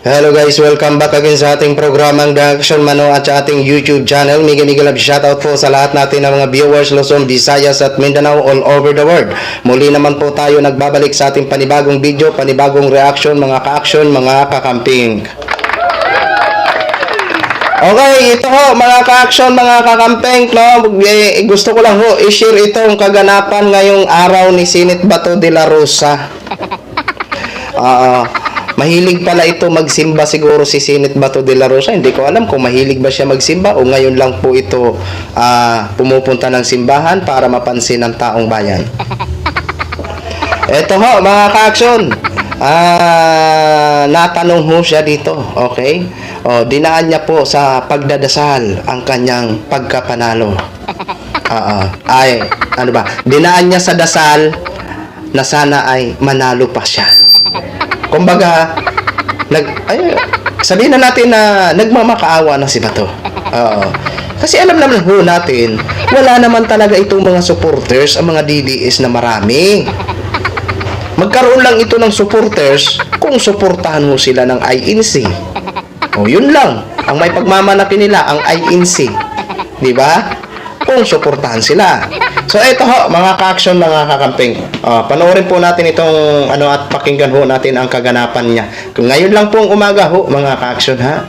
Hello guys, welcome back again sa ating programang The Action Mano at sa ating YouTube channel. Mega love shoutout po sa lahat natin ng mga viewers Luzon, Visayas at Mindanao all over the world. Muli naman po tayo nagbabalik sa ating panibagong video, panibagong reaction, mga ka-action, mga kakamping. Okay, ito ho mga ka-action, mga kakamping, no? Gusto ko lang ho i-share itong kaganapan ngayong araw ni Sinit Bato de la Rosa. Mahilig pala ito magsimba siguro si Sinit Bato de la Rosa. Hindi ko alam kung mahilig ba siya magsimba o ngayon lang po ito pumupunta ng simbahan para mapansin ng taong bayan. Ito ho mga ka-action, natanong ho siya dito, okay? Dinaan niya po sa pagdadasal ang kanyang pagkapanalo. Dinaan niya sa dasal na sana ay manalo pa siya. Kumbaga, sabihin na natin na nagmamakaawa na si Bato. Kasi alam naman ho natin, wala naman talaga itong mga supporters, ang mga DDS na marami. Magkaroon lang ito ng supporters kung suportahan mo sila ng INC. Yun lang. Ang may pagmamalaki nila, ang INC. Diba? Kung suportahan sila. So ito ho, mga ka-action, mga kakamping. Panoorin po natin itong at pakinggan ho natin ang kaganapan niya. Ngayon lang pong umaga ho, mga ka-action ha.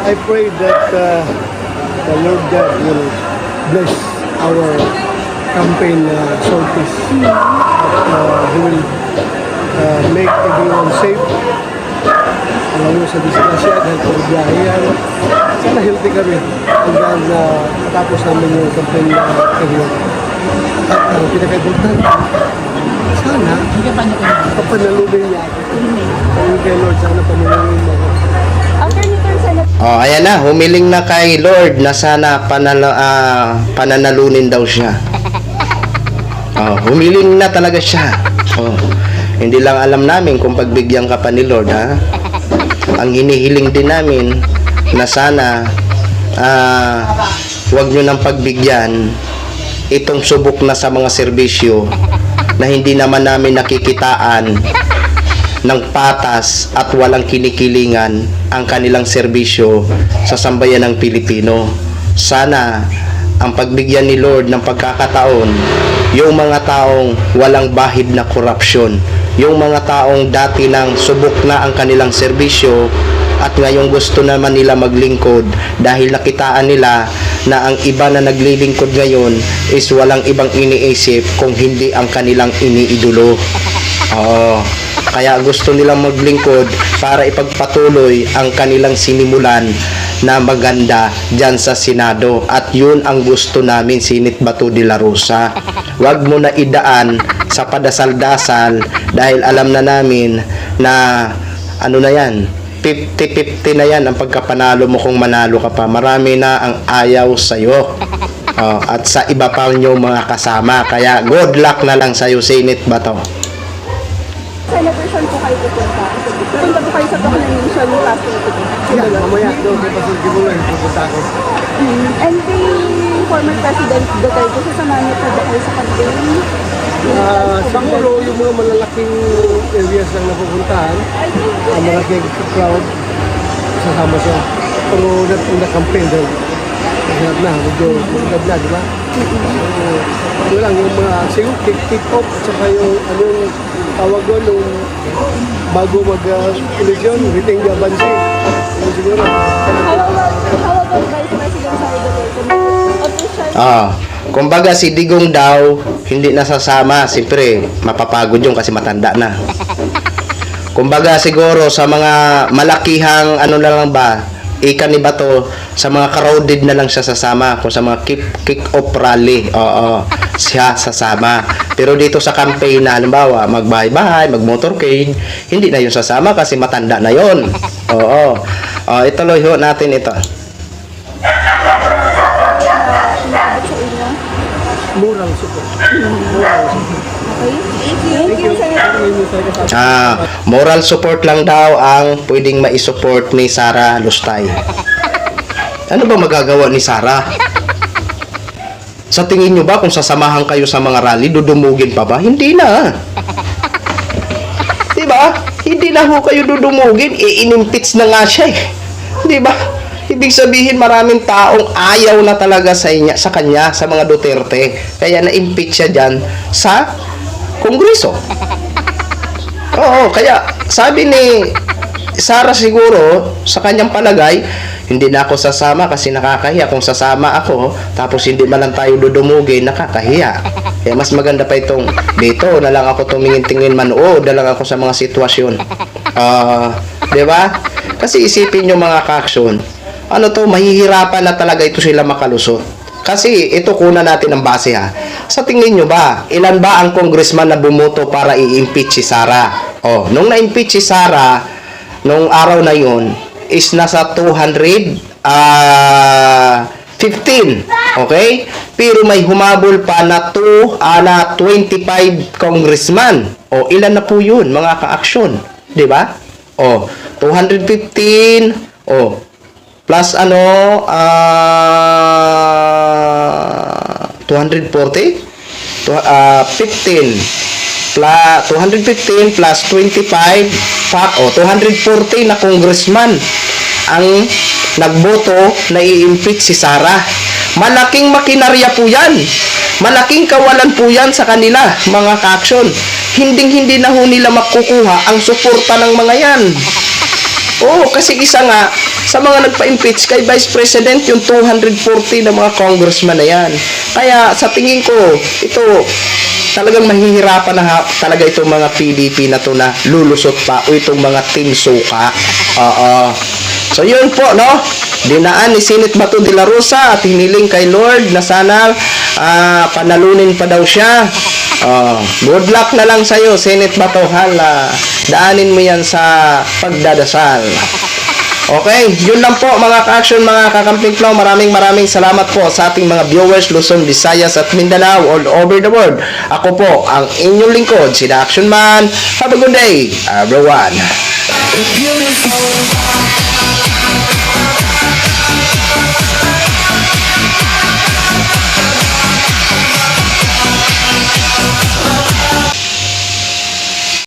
I pray that the Lord God will bless our campaign sorties. He will make everyone safe. Lalo sa disgrasya dahil pagbiyahe yan. Sana healthy kami hanggang matapos namin yung campaign career. At ang pinaka-importante, sana papanalubin niya ako. Kaya kay Lord, sana panalubin mo ako. Ayan na, humiling na kay Lord na sana pananalunin daw siya. Humiling na talaga siya. Hindi lang alam namin kung pagbigyan ka pa ni Lord, ha? Ang hinihiling din namin na sana wag nyo nang pagbigyan itong subok na sa mga serbisyo na hindi naman namin nakikitaan ng patas at walang kinikilingan ang kanilang serbisyo sa sambayan ng Pilipino. Sana ang pagbigyan ni Lord ng pagkakataon yung mga taong walang bahid na korupsyon, yung mga taong dati nang subok na ang kanilang serbisyo at ngayong gusto naman nila maglingkod dahil nakitaan nila na ang iba na naglilingkod ngayon is walang ibang iniisip kung hindi ang kanilang iniidolo. Kaya gusto nilang maglingkod para ipagpatuloy ang kanilang sinimulan na maganda dyan sa Senado. At yun ang gusto namin, Sinit Bato de la Rosa. Huwag mo na idaan sa padasal-dasal dahil alam na namin na na yan, 50-50 na yan ang pagkapanalo mo kung manalo ka pa. Marami na ang ayaw sa'yo. At sa iba pa nyo mga kasama. Kaya good luck na lang sa'yo, Sinit Bato. Celebration po kayo pupunta. Pupunta po kayo sa proclamation ng last week. Mamaya doon, may pasulgi mo lang, pupunta ako. And the former President Duterte, sasamahan niyo po ba kayo sa campaign? Siguro yung mga malalaking areas lang napupuntahan, ang malaking crowd, sasama siya. Pero na-campaign daw. Mahirap na, medyo mahirap na, di ba? Ito lang, yung mga siguro kick-off, at saka yung tawag doon, yung bago mag-eleksyon, riting gabansi. Siguro. How about Vice President Sara Duterte? Kumbaga si Digong daw hindi nasasama, siyempre mapapagod yung kasi matanda na. Kumbaga siguro sa mga malakihang na lang ba, ika ni Bato, sa mga crowded na lang siya sasama. Kung sa mga kick-off rally, siya sasama. Pero dito sa campaign na halimbawa magbahay-bahay, mag-motorcade, hindi na yun sasama kasi matanda na yun. Ituloy ho natin ito. Moral support. Thank you, Senator. Moral support lang daw ang pwedeng maisupport ni Sara Lustay. Ano ba magagawa ni Sara? Sa tingin nyo ba kung sasamahan kayo sa mga rally, dudumugin pa ba? Hindi na. Diba? Hindi na ho kayo dudumugin. Inimpeach na nga siya eh. Diba? Ibig sabihin maraming taong ayaw na talaga sa kanya, sa mga Duterte. Kaya na-impeach siya dyan sa Kongreso. Oo, kaya sabi ni Sara siguro, sa kanyang palagay, hindi na ako sasama kasi nakakahiya. Kung sasama ako, tapos hindi man lang tayo dudumugin, nakakahiya. Kaya mas maganda pa itong, dito na lang ako tumingin-tingin manood, na lang ako sa mga sitwasyon. Di ba? Kasi isipin nyo mga ka-action, ano to, mahihirapan na talaga ito sila makalusot. Kasi ito kuna natin ang base ha. Sa tingin nyo ba, ilan ba ang congressman na bumoto para i-impeach si Sara? Nung na-impeach si Sara, nung araw na yun, is nasa 215. Okay? Pero may humabol pa na 25 congressman. Ilan na po yun, mga ka-action? Di ba? 215. Plus 240? 215 plus 25 240 na congressman ang nagboto na i-impeach si Sara. Malaking makinarya po yan. Malaking kawalan po yan sa kanila, mga ka-action. Hindi na ho nila makukuha ang suporta ng mga yan. Kasi isa nga, sa mga nagpa-impeach kay Vice President, yung 240 na mga congressman na yan. Kaya sa tingin ko, ito, talagang mahihirapan na talaga itong mga PDP na to na lulusot pa o itong mga Team Suka. So yun po, no? Dinaan ni Senate Bato de la Rosa at hiniling kay Lord na sana panalunin pa daw siya. Good luck na lang sa'yo, Senate Bato. Daanin mo yan sa pagdadasal. Okay, yun lang po mga ka-action, mga kakamping flow. Maraming salamat po sa ating mga viewers Luzon, Visayas at Mindanao all over the world. Ako po ang inyong lingkod, si The Action Man. Have a good day, everyone.